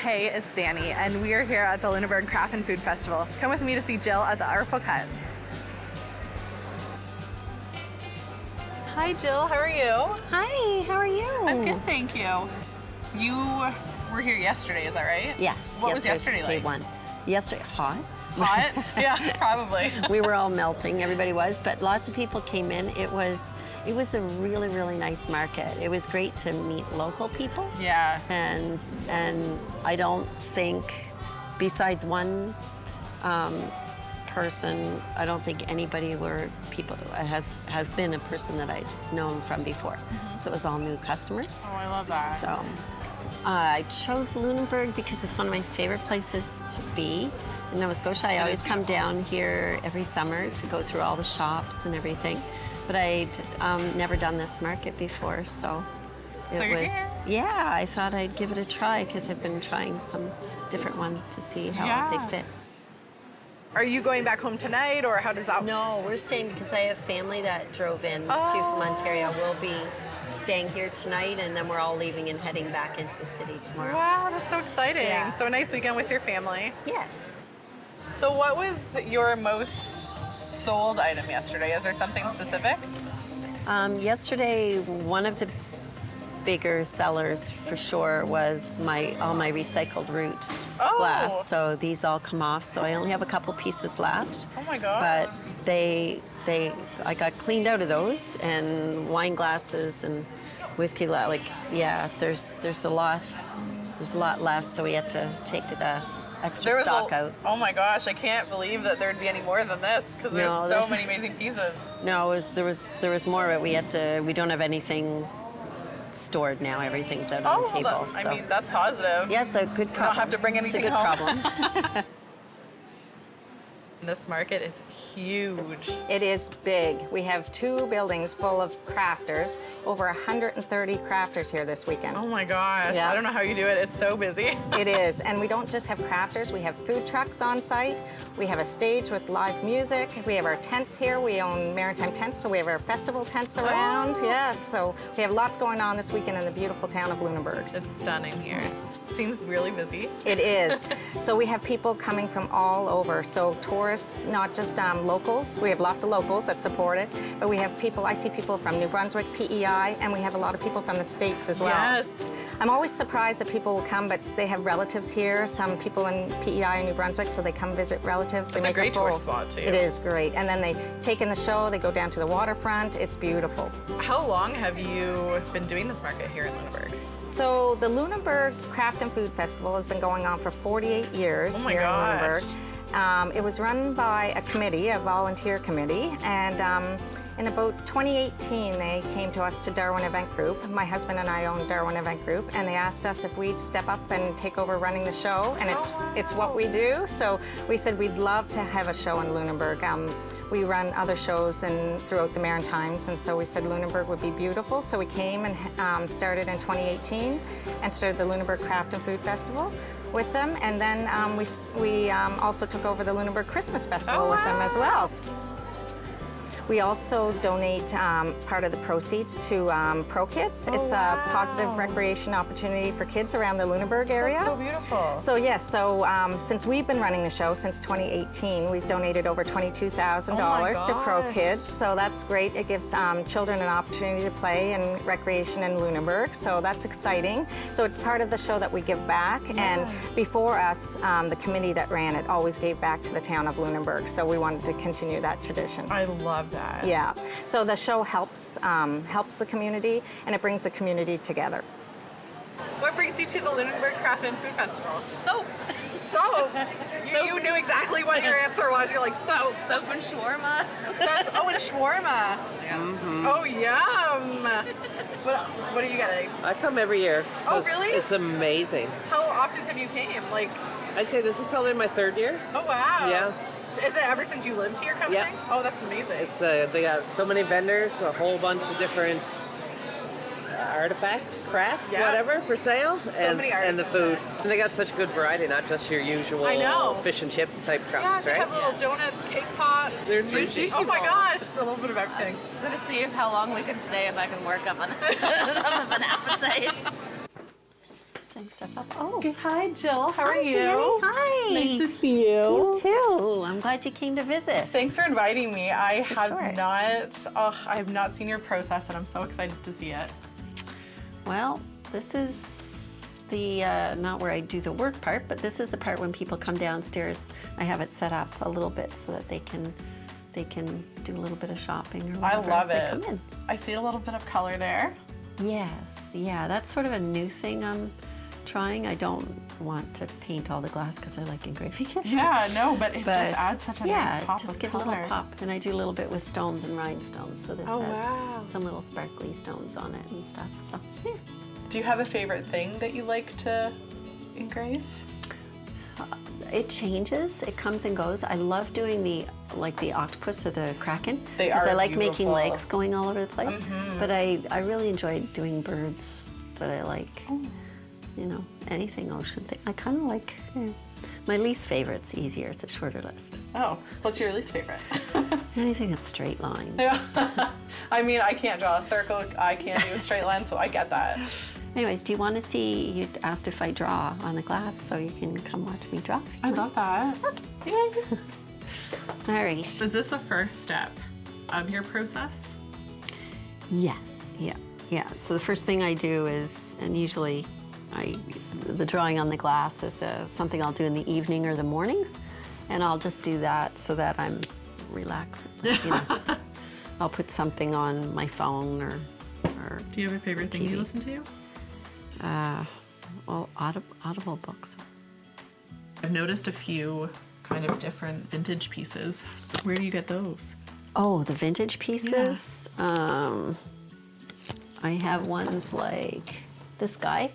Hey, it's Dani, and we are here at the Lunenburg Craft and Food Festival. Come with me to see Jill at the Artful Cut. Hi, Jill. How are you? Hi, how are you? I'm good, thank you. You were here yesterday, is that right? Yes. What was yesterday like? Day one. Yesterday, hot. Hot? Yeah, probably. We were all melting, everybody was, but lots of people came in. It was a really, really nice market. It was great to meet local people. Yeah. And I don't think, besides one person, I don't think anybody has been a person that I'd known from before. So it was all new customers. Oh, I love that. So I chose Lunenburg because it's one of my favorite places to be in Nova Scotia. I always come down here every summer to go through all the shops and everything. But I'd never done this market before, so you're here? Yeah, I thought I'd give it a try because I've been trying some different ones to see how they fit. Are you going back home tonight, or how does that work? No, we're staying because I have family that drove in from Ontario. We'll be staying here tonight, and then we're all leaving and heading back into the city tomorrow. Wow, that's so exciting. Yeah. So a nice weekend with your family. Yes. So what was your most sold item yesterday? Is there something specific? Yesterday, one of the bigger sellers for sure was all my recycled root glass. So these all come off. So I only have a couple pieces left. Oh my God. But I got cleaned out of those, and wine glasses and whiskey glass. Like, yeah, there's a lot less. So we had to take the extra stock out. Oh my gosh, I can't believe that there'd be any more than this because there's so many amazing pieces. No, there was more, but we don't have anything stored now. Everything's out on the table. I mean, that's positive. Yeah, it's a good problem. You don't have to bring anything home. It's a good problem. This market is huge. It is big. We have 2 buildings full of crafters, over 130 crafters here this weekend. Oh my gosh, Yeah. I don't know how you do it. It's so busy. It is, and we don't just have crafters, we have food trucks on site, we have a stage with live music, we have our tents here, we own Maritime Tents, so we have our festival tents around. Yes, so we have lots going on this weekend in the beautiful town of Lunenburg. It's stunning here. Seems really busy. It is. So we have people coming from all over, so tourists, not just locals. We have lots of locals that support it, but we have people, I see people from New Brunswick, PEI, and we have a lot of people from the States as well. Yes. I'm always surprised that people will come, but they have relatives here, some people in PEI and New Brunswick, so they come visit relatives. It's a great tourist spot too. It is great. And then they take in the show, they go down to the waterfront. It's beautiful. How long have you been doing this market here in Lunenburg? So the Lunenburg Craft and Food Festival has been going on for 48 years here in Lunenburg. It was run by a committee, a volunteer committee, and in about 2018, they came to us to Darwin Event Group. My husband and I own Darwin Event Group, and they asked us if we'd step up and take over running the show, and it's what we do. So we said we'd love to have a show in Lunenburg. We run other shows throughout the Maritimes, and so we said Lunenburg would be beautiful. So we came and started in 2018 and started the Lunenburg Craft and Food Festival with them, and then we also took over the Lunenburg Christmas Festival with them as well. We also donate part of the proceeds to Pro Kids. It's a positive recreation opportunity for kids around the Lunenburg area. That's so beautiful. So yes, since we've been running the show since 2018, we've donated over $22,000 to Pro Kids. So that's great. It gives children an opportunity to play and recreation in Lunenburg. So that's exciting. So it's part of the show that we give back. Yeah. And before us, the committee that ran it always gave back to the town of Lunenburg. So we wanted to continue that tradition. I love that. Yeah, so the show helps the community, and it brings the community together. What brings you to the Lunenburg Craft and Food Festival? Soap. Soap? You knew exactly what your answer was. You're like, soap. Soap and shawarma. And shawarma. Mm-hmm. Oh, yum. What are you getting? I come every year. Oh, really? It's amazing. How often have you came? I'd say this is probably my 3rd year. Oh, wow. Yeah. Is it ever since you lived here kind of thing? Oh, that's amazing. It's they got so many vendors, a whole bunch of different artifacts, crafts, whatever for sale, and the food. And they got such good variety, not just your usual fish and chip type trucks, they right? have little donuts, cake pots. There's sushi Oh my bowls. gosh, a little bit of everything. I'm gonna see how long we can stay if I can work up an appetite. So setting stuff up. Oh. Okay, hi, Jill. How are Hi, you? Dani. Hi. Nice to see you. You too. I'm glad you came to visit. Thanks for inviting me. I sure. have not seen your process, and I'm so excited to see it. Well, this is the, not where I do the work part, but this is the part when people come downstairs. I have it set up a little bit so that they can do a little bit of shopping or whatever as they come in. I see a little bit of color there. Yes, yeah, that's sort of a new thing I'm trying. I don't want to paint all the glass because I like engraving it. Yeah, no, but it just adds such a nice pop just of give color. a little pop. And I do a little bit with stones and rhinestones, so this has some little sparkly stones on it and stuff. So, yeah. Do you have a favorite thing that you like to engrave? It changes. It comes and goes. I love doing the octopus or the kraken because I like making legs going all over the place. But I really enjoy doing birds. But I like, you know, anything ocean thing. I kind of like. My least favorite's easier. It's a shorter list. Oh, what's your least favorite? Anything that's straight lines. Yeah. I mean, I can't draw a circle. I can't do a straight line, so I get that. Anyways, do you want to see, you asked if I draw on the glass, so you can come watch me draw. I love that. Okay. Yay. All right. Is this the first step of your process? Yeah. So the first thing I do is, and usually the drawing on the glass is something I'll do in the evening or the mornings, and I'll just do that so that I'm relaxed. You know. I'll put something on my phone or Do you have a favorite thing you listen to? Well, Audible books. I've noticed a few kind of different vintage pieces. Where do you get those? Oh, the vintage pieces? Yeah. I have ones like this guy,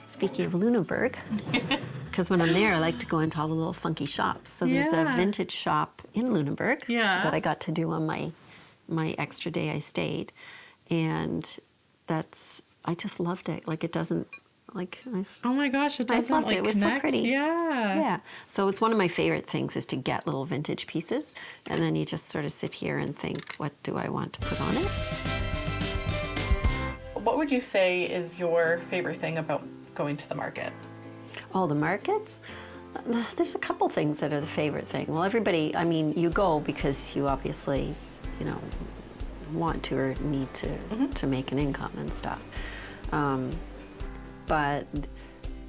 speaking of Lunenburg, because when I'm there, I like to go into all the little funky shops. So there's a vintage shop in Lunenburg that I got to do on my extra day I stayed. And I just loved it. Like, it doesn't, like... Oh my gosh, it doesn't, like, it. It was so pretty. Yeah. Yeah. So it's one of my favorite things is to get little vintage pieces, and then you just sort of sit here and think, what do I want to put on it? What would you say is your favorite thing about going to the market? Oh, the markets? There's a couple things that are the favorite thing. Well, everybody, I mean, you go because you obviously, you know, want to or need to make an income and stuff. But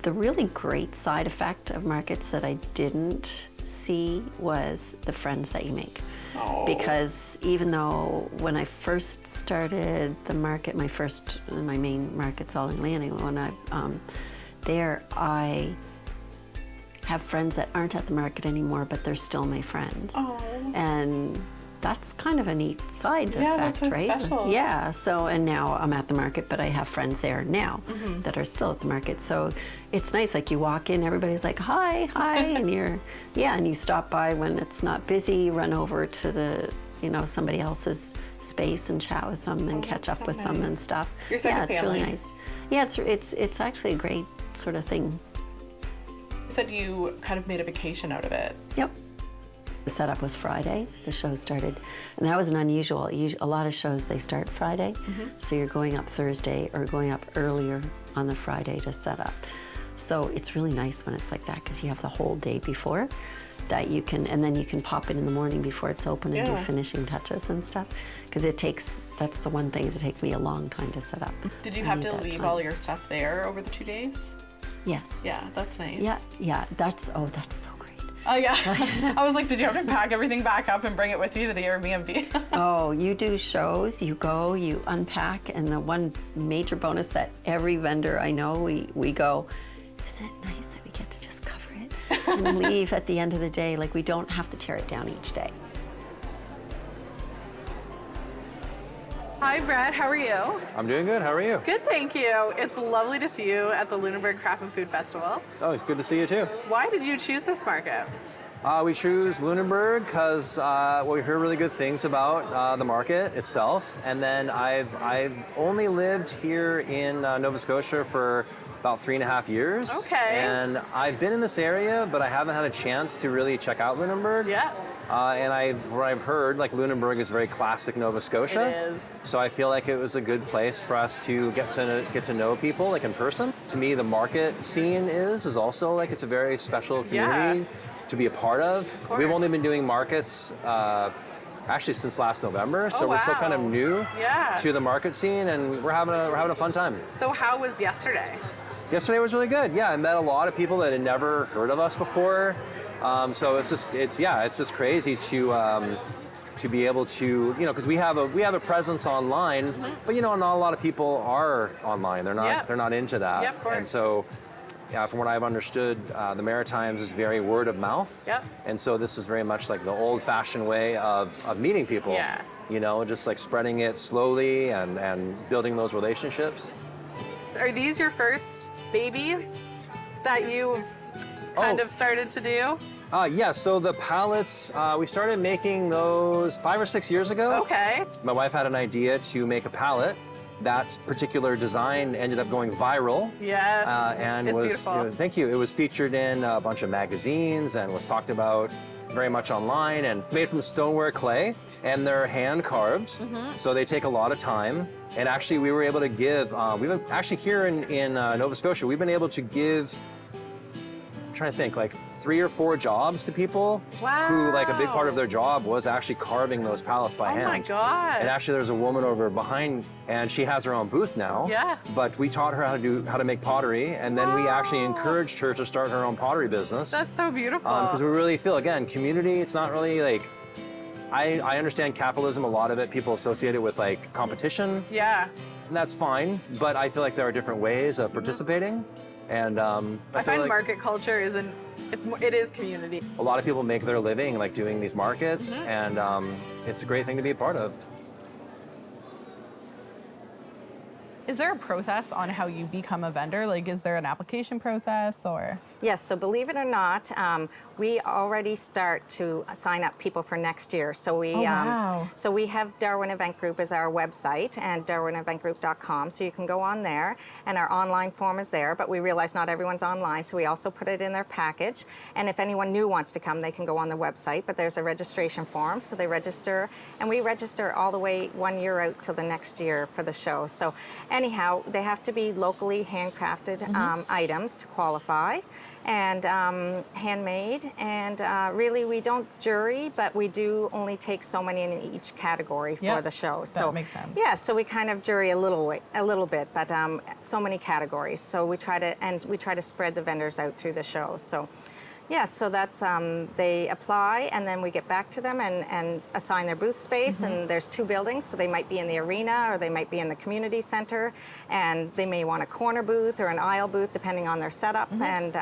the really great side effect of markets that I didn't see was the friends that you make. Oh. Because even though when I first started the market, my main market's all in Landing, when I have friends that aren't at the market anymore, but they're still my friends. Oh. And that's kind of a neat side effect, that's so right? Special. Yeah, so, and now I'm at the market, but I have friends there now that are still at the market. So it's nice, like you walk in, everybody's like, hi, and and you stop by when it's not busy, run over to somebody else's space and chat with them and catch up with them and stuff. Your second it's family. Really nice. Yeah, it's actually a great sort of thing. You said you kind of made a vacation out of it. Yep. The setup was Friday, the show started, and that was an unusual. A lot of shows, they start Friday, so you're going up Thursday or going up earlier on the Friday to set up. So it's really nice when it's like that because you have the whole day before that you can, and then you can pop in the morning before it's open and do finishing touches and stuff. Because that's the one thing is it takes me a long time to set up. Did you have to leave all your stuff there over the 2 days? Yes. Yeah, that's nice. Yeah, that's so great. Oh yeah, I was like, did you have to pack everything back up and bring it with you to the Airbnb? Oh, you do shows, you go, you unpack, and the one major bonus that every vendor I know, we go, is it nice that we get to just cover it and leave at the end of the day? Like, we don't have to tear it down each day. Hi Brett, how are you? I'm doing good, how are you? Good, thank you. It's lovely to see you at the Lunenburg Craft and Food Festival. Oh, it's good to see you too. Why did you choose this market? We choose Lunenburg because we heard really good things about the market itself, and then I've only lived here in Nova Scotia for about 3.5 years. Okay. And I've been in this area, but I haven't had a chance to really check out Lunenburg. Yeah. And what I've heard, like Lunenburg is very classic Nova Scotia. It is. So I feel like it was a good place for us to get to know people like in person. To me, the market scene is also like it's a very special community to be a part of. We've only been doing markets actually since last November, so we're still kind of new to the market scene, and we're having a fun time. So how was yesterday? Yesterday was really good. Yeah, I met a lot of people that had never heard of us before. So it's just crazy to be able to, because we have a presence online, but not a lot of people are online. They're not into that. Yeah, of course. And so, from what I've understood, the Maritimes is very word of mouth. Yep. And so this is very much like the old-fashioned way of meeting people. Yeah. Just like spreading it slowly and building those relationships. Are these your first babies that you've kind of started to do? Yes, so the palettes, we started making those 5 or 6 years ago. Okay. My wife had an idea to make a palette. That particular design ended up going viral. Yes, And it's was, beautiful. thank you. It was featured in a bunch of magazines and was talked about very much online, and made from stoneware clay, and they're hand carved. So they take a lot of time. And actually we were able to give, actually here in Nova Scotia, we've been able to give, I'm trying to think, like 3 or 4 jobs to people who, like, a big part of their job was actually carving those palettes by hand. Oh my God. And actually there's a woman over behind, and she has her own booth now. Yeah. But we taught her how to make pottery, and then we actually encouraged her to start her own pottery business. That's so beautiful. Because we really feel, again, community, it's not really like, I understand capitalism, a lot of it, people associate it with like competition. Yeah. And that's fine, but I feel like there are different ways of participating. And I feel find like market culture it is community. a lot of people make their living like doing these markets, and it's a great thing to be a part of. Is there a process on how you become a vendor? Like, is there an application process or? Yes, so believe it or not, we already start to sign up people for next year. So we, wow. So we have Darwin Event Group as our website, and darwineventgroup.com. So you can go on there, and our online form is there. But we realize not everyone's online, so we also put it in their package. And if anyone new wants to come, they can go on the website. But there's a registration form, so they register, and we register all the way 1 year out till the next year for the show. So anyhow, they have to be locally handcrafted items to qualify, and handmade. And really, we don't jury, but we do only take so many in each category for the show. That makes sense. Yeah, so we kind of jury a little bit, but so many categories. So we try to spread the vendors out through the show. So. Yeah, so that's, they apply, and then we get back to them and assign their booth space, and there's 2 buildings, so they might be in the arena, or they might be in the community center, and they may want a corner booth or an aisle booth, depending on their setup, and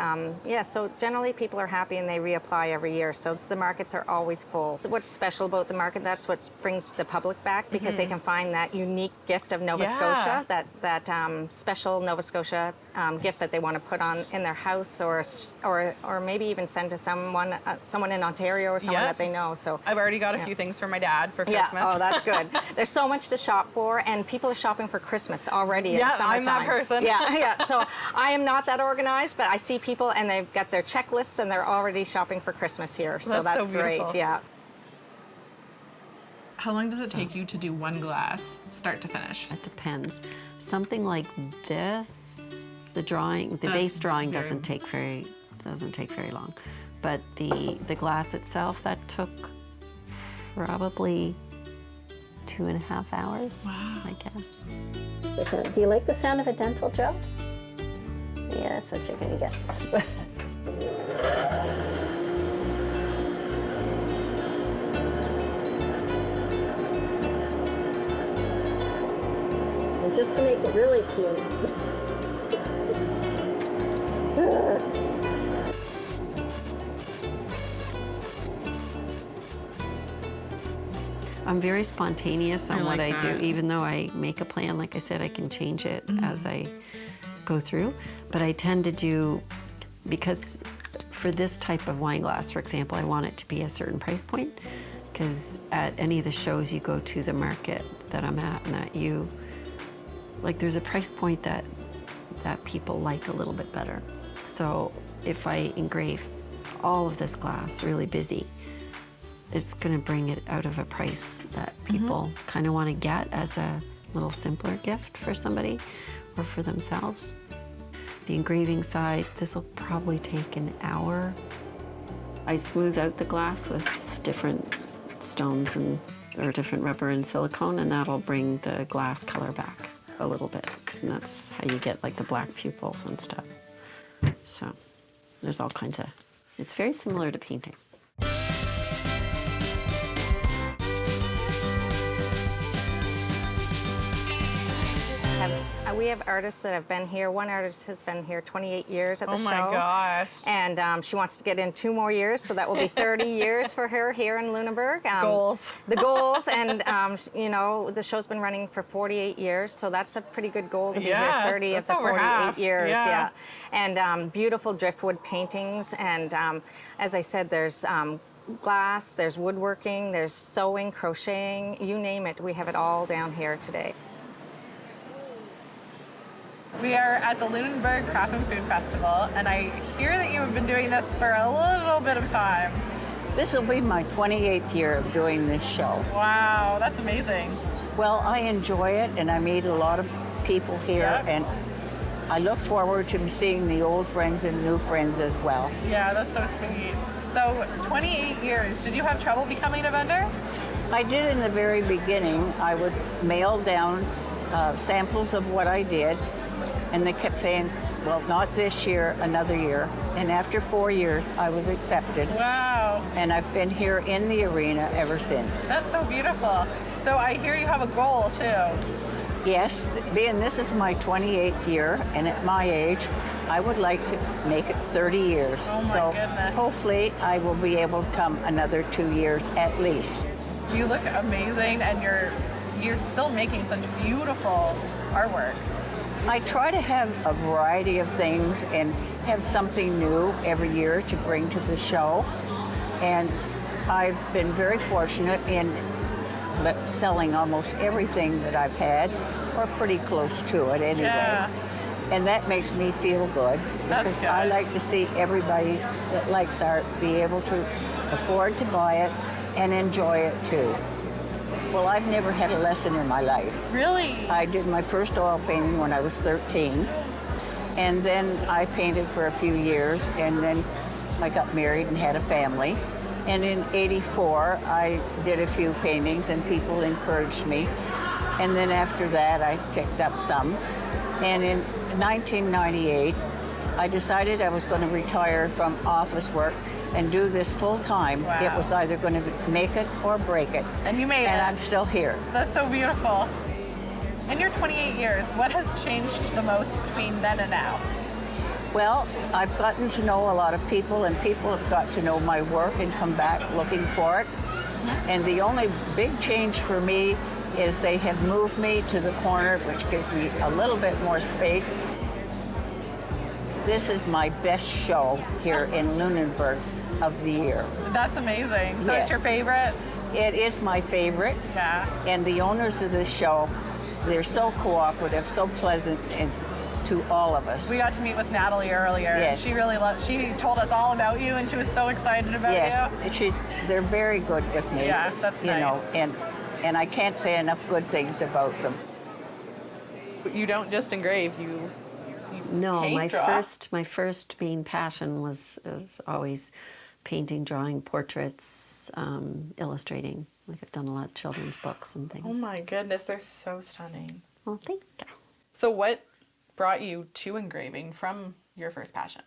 yeah, so generally people are happy and they reapply every year, so the markets are always full. So what's special about the market, that's what brings the public back, because they can find that unique gift of Nova Scotia, that special Nova Scotia gift that they want to put on in their house, or maybe even send to someone in Ontario or someone that they know. So I've already got a few things for my dad for Christmas. Yeah, oh, that's good. There's so much to shop for, and people are shopping for Christmas already in the summertime. I'm that person. Yeah. So I am not that organized, but I see people and they've got their checklists and they're already shopping for Christmas here. So that's so great. beautiful. Yeah. How long does it take you to do one glass, start to finish? It depends. Something like this, the base drawing doesn't take very long, but the glass itself, that took probably 2.5 hours. Wow. I guess. Do you like the sound of a dental joke? Yeah, that's what you're gonna get. And just to make it really cute. I'm very spontaneous on what I do, even though I make a plan. Like I said, I can change it as I go through. But I tend to do, because for this type of wine glass, for example, I want it to be a certain price point, because at any of the shows you go to, the market that I'm at, and that there's a price point that people like a little bit better. So if I engrave all of this glass really busy, it's going to bring it out of a price that people kind of want to get as a little simpler gift for somebody or for themselves. The engraving side, this will probably take an hour. I smooth out the glass with different stones or different rubber and silicone, and that'll bring the glass color back a little bit. And that's how you get like the black pupils and stuff. So there's all kinds of, it's very similar to painting. We have artists that have been here. One artist has been here 28 years at the show. Oh my gosh. And she wants to get in 2 more years, so that will be 30 years for her here in Lunenburg. Goals. The goals, and you know, the show's been running for 48 years, so that's a pretty good goal to be here 30 of the 48 years. Yeah. And beautiful driftwood paintings, and as I said, there's glass, there's woodworking, there's sewing, crocheting, you name it. We have it all down here today. We are at the Lunenburg Craft and Food Festival, and I hear that you have been doing this for a little bit of time. This will be my 28th year of doing this show. Wow, that's amazing. Well, I enjoy it, and I meet a lot of people here, and I look forward to seeing the old friends and new friends as well. Yeah, that's so sweet. So, 28 years, did you have trouble becoming a vendor? I did in the very beginning. I would mail down samples of what I did, and they kept saying, well, not this year, another year. And after 4 years, I was accepted. Wow. And I've been here in the arena ever since. That's so beautiful. So I hear you have a goal too. Yes, being this is my 28th year, and at my age, I would like to make it 30 years. Oh my so goodness. Hopefully I will be able to come another 2 years at least. You look amazing, and you're still making such beautiful artwork. I try to have a variety of things and have something new every year to bring to the show. And I've been very fortunate in selling almost everything that I've had, or pretty close to it anyway. Yeah. And that makes me feel good, That's because good. I like to see everybody that likes art be able to afford to buy it and enjoy it too. Well, I've never had a lesson in my life. Really? I did my first oil painting when I was 13, and then I painted for a few years, and then I got married and had a family. And in '84, I did a few paintings, and people encouraged me. And then after that, I picked up some. And in 1998, I decided I was going to retire from office work and do this full time. Wow. It was either going to make it or break it. And you made it. And I'm still here. That's so beautiful. In your 28 years, what has changed the most between then and now? Well, I've gotten to know a lot of people, and people have got to know my work and come back looking for it. And the only big change for me is they have moved me to the corner, which gives me a little bit more space. This is my best show here in Lunenburg of the year. That's amazing. So Yes. it's your favorite? It is my favorite. Yeah. And the owners of this show, they're so cooperative, so pleasant, and to all of us. We got to meet with Natalie earlier. Yes. She really she told us all about you, and she was so excited about you. They're very good with me. Yeah, that's you know, nice. and I can't say enough good things about them. You don't just engrave, you No, paint, my draw? my first main passion was always painting, drawing, portraits, illustrating. Like I've done a lot of children's books and things. Oh my goodness, they're so stunning. Well, thank you. So what brought you to engraving from your first passion?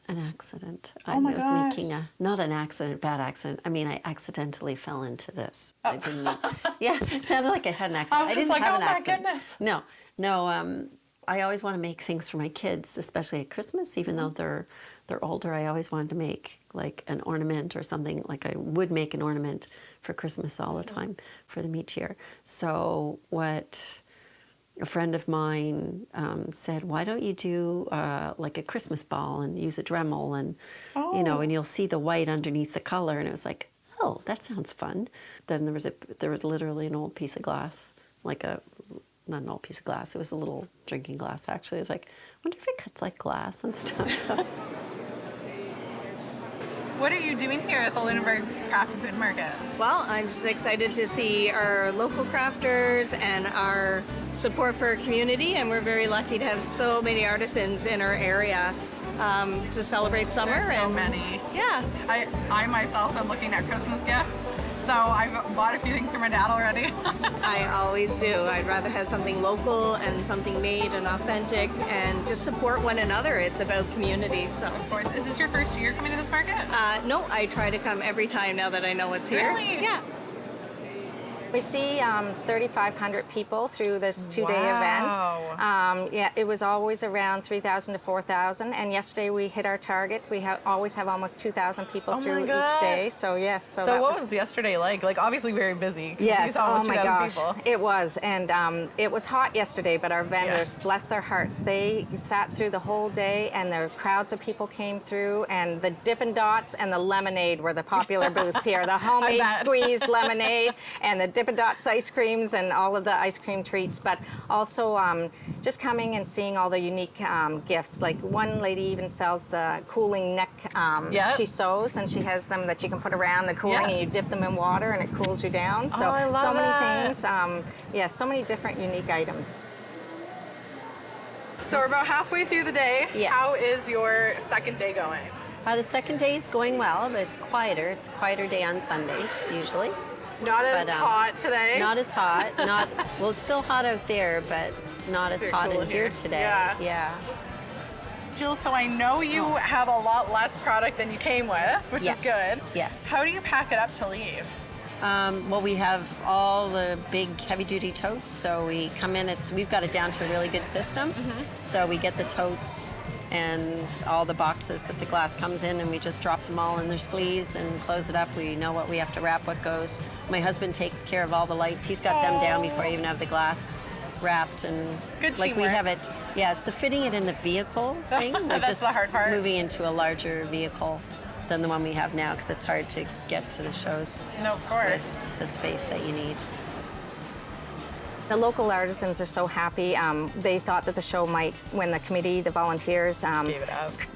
An accident. Oh my I was gosh. making not an accident, bad accident. I mean, I accidentally fell into this. I didn't. Yeah, it sounded like I had an accident. I was didn't like, have oh an my accident. goodness. No. I always want to make things for my kids, especially at Christmas. Even though they're older, I always wanted to make like an ornament or something. Like I would make an ornament for Christmas all the time for them each year. So what a friend of mine said, why don't you do like a Christmas ball and use a Dremel and, you know, and you'll see the white underneath the color. And it was like, oh, that sounds fun. Then there was literally an old piece of glass, not an old piece of glass, it was a little drinking glass actually. I was like, I wonder if it cuts like glass and stuff. So. What are you doing here at the Lunenburg Craft and Food Market? Well, I'm just excited to see our local crafters and our support for our community, and we're very lucky to have so many artisans in our area to celebrate summer. There's so and many. Yeah. I myself am looking at Christmas gifts, so I've bought a few things for my dad already. I always do. I'd rather have something local and something made and authentic and just support one another. It's about community. So. Of course. Is this your first year coming to this market? No, I try to come every time now that I know it's here. Really? Yeah. We see 3,500 people through this two-day event. Yeah, it was always around 3,000 to 4,000, and yesterday we hit our target. We always have almost 2,000 people through each day. So yes. So what was yesterday like? Like obviously very busy. Yes. You saw almost oh my 2,000 gosh, people. it was, and it was hot yesterday. But our vendors, bless their hearts, they sat through the whole day, and the crowds of people came through. And the Dippin' Dots and the lemonade were the popular booths here. The homemade squeezed lemonade and the Dippin' Dots ice creams and all of the ice cream treats, but also just coming and seeing all the unique gifts. Like one lady even sells the cooling neck. She sews, and she has them that you can put around the cooling, and you dip them in water, and it cools you down. So so many things. So many different unique items. So we're about halfway through the day. Yes. How is your second day going? The second day is going well, but it's quieter. It's a quieter day on Sundays, usually. Not as hot today. Not as hot. Well, it's still hot out there, but not as hot cool in here today. Yeah. Jill, so I know you have a lot less product than you came with, which is good. Yes. How do you pack it up to leave? Well, we have all the big heavy-duty totes, so we come in. We've got it down to a really good system. So we get the totes and all the boxes that the glass comes in, and we just drop them all in their sleeves and close it up. We know what we have to wrap, what goes. My husband takes care of all the lights. He's got them down before I even have the glass wrapped, and good like we teamwork. have it. Yeah, it's the fitting it in the vehicle thing. We're That's just the hard part. moving into a larger vehicle than the one we have now, because it's hard to get to the shows No, of course. with the space that you need. The local artisans are so happy. They thought that the show might, when the committee, the volunteers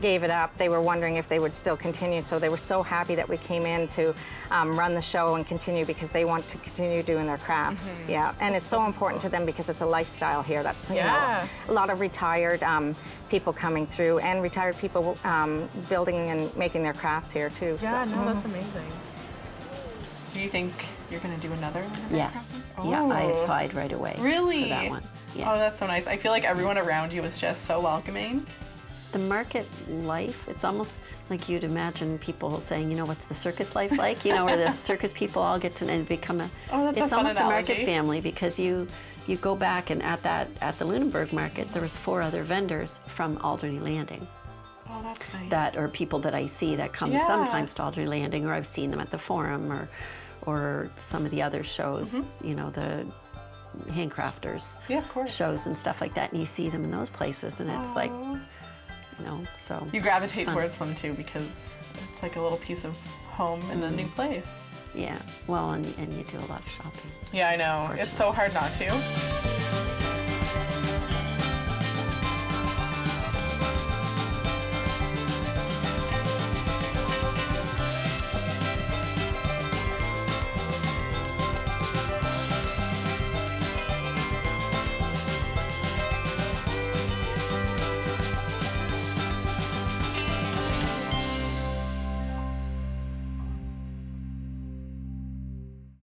gave it up, they were wondering if they would still continue. So they were so happy that we came in to run the show and continue, because they want to continue doing their crafts. Yeah, and it's so important to them because it's a lifestyle here. That's you know, a lot of retired people coming through, and retired people building and making their crafts here too. Yeah, no, that's amazing. Do you think you're going to do another one? Yes. Yeah, I applied right away. Really? For that one. Yeah. Oh, that's so nice. I feel like everyone around you was just so welcoming. The market life, it's almost like you'd imagine people saying, you know, what's the circus life like? You know, where the circus people all get to become a, it's almost a market family, because you go back, and at the Lunenburg market, there was 4 other vendors from Alderney Landing. Oh, that's nice. Or people that I see that come sometimes to Alderney Landing, or I've seen them at the Forum, or some of the other shows, you know, the handcrafters shows and stuff like that, and you see them in those places, and it's like, you know, so. You gravitate towards them too, because it's like a little piece of home in a new place. Yeah, well, and you do a lot of shopping. Yeah, I know. It's so hard not to.